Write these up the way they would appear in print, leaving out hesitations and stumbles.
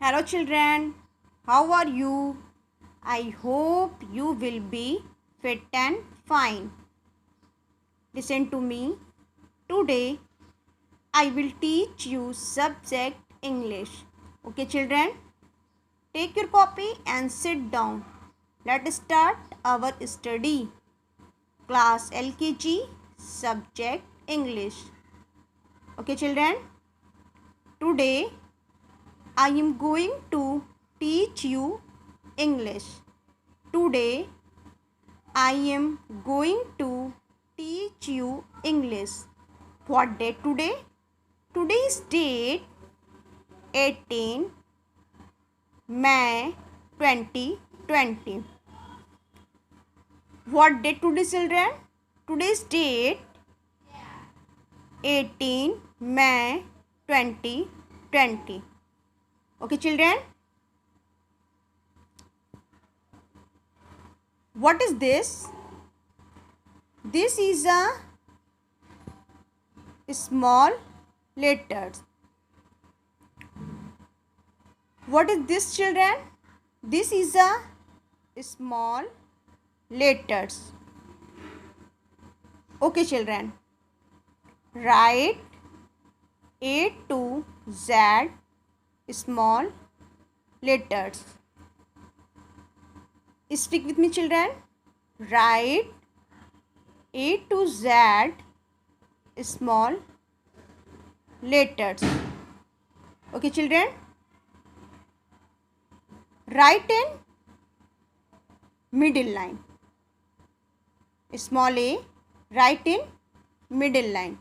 Hello children, how are you? I hope you will be fit and fine. Listen to me. Today I will teach you subject English. Okay children, take your copy and sit down. Let's start our study. Class LKG subject English. Okay children, today I am going to teach you English. Today I am going to teach you English. What date today? Today's date 18 May 2020. What date today children? Today's date 18 May 2020. Okay children? What is this? This is a small letters. What is this children? This is a small letters. Okay children. Write A to Z small letters. Speak with me children. Write A to Z small letters. Okay children. Write in middle line. Small a, write in middle line.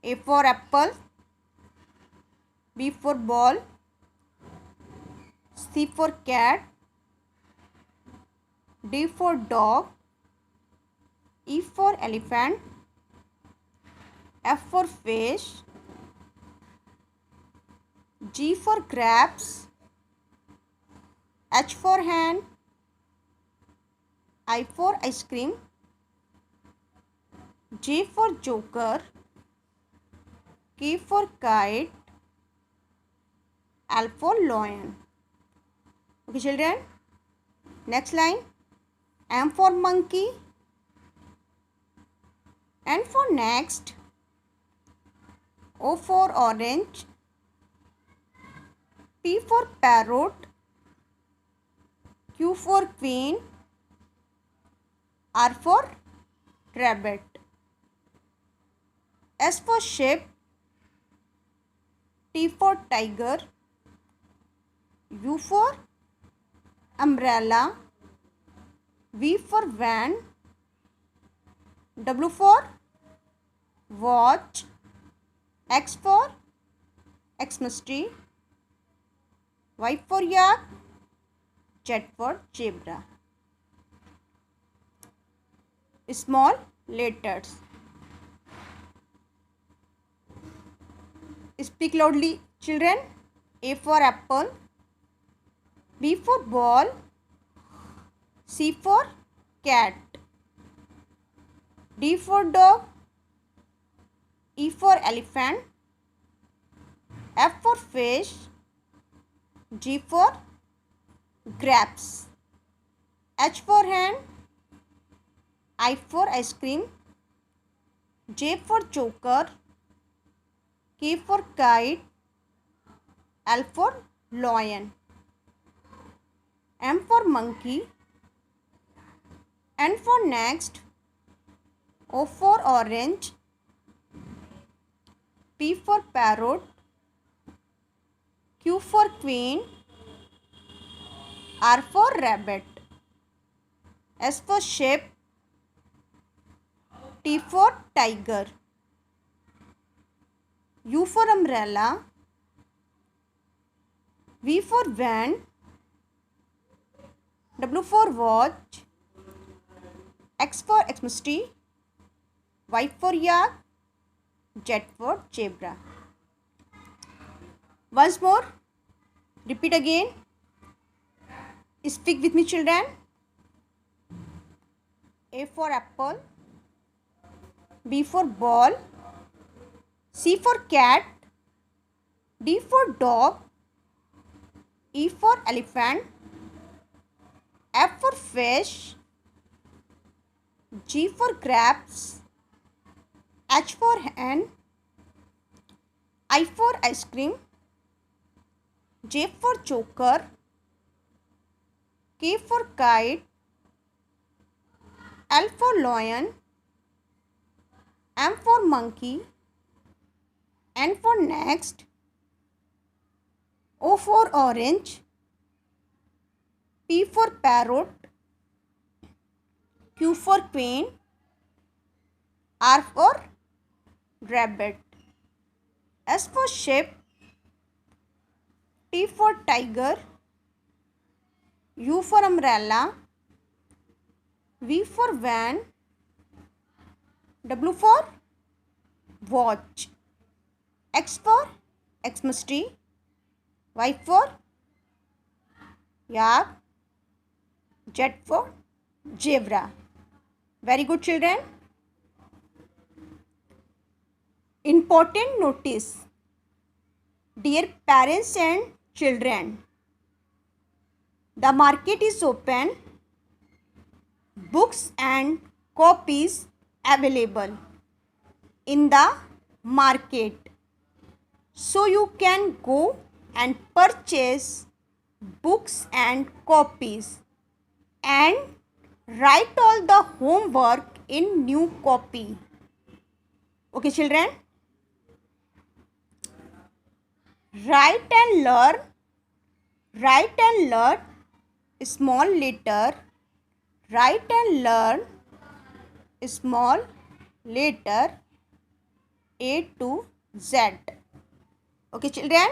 A for apple, B for ball, C for cat, D for dog, E for elephant, F for fish, G for grapes, H for hand, I for ice cream, J for joker, K for kite, L for lion. Okay children. Next line. M for monkey, N for next, O for orange, P for parrot, Q for queen, R for rabbit, S for sheep, T for tiger, U for umbrella, V for van, W for watch, X for Xmas tree, Y for yak, Z for zebra. Small letters. Speak loudly children. A for apple, B for ball, C for cat, D for dog, E for elephant, F for fish, G for grapes, H for hand, I for ice cream, J for joker, K for kite, L for lion, M for monkey, N for next, O for orange, P for parrot, Q for queen, R for rabbit, S for sheep, T for tiger, U for umbrella, V for van, W for watch, X for Xmas tree, Y for yak, Z for zebra. Once more, repeat again. Speak with me children. A for apple, B for ball, C for cat, D for dog, E for elephant, F for fish, G for grapes, H for hen, I for ice cream, J for joker, K for kite, L for lion, M for monkey, N for next, O for orange, P for parrot, Q for queen, R for rabbit, S for sheep, T for tiger, U for umbrella, V for van, W for watch, X for Xmas tree, Y for yak, Z for zebra. Very good, children. Important notice. Dear parents and children, the market is open. Books and copies available in the market. So you can go and purchase books and copies and write all the homework in new copy. Okay, children? Write and learn. Write and learn. Small letter. Write and learn. Small letter A to Z. Okay, children?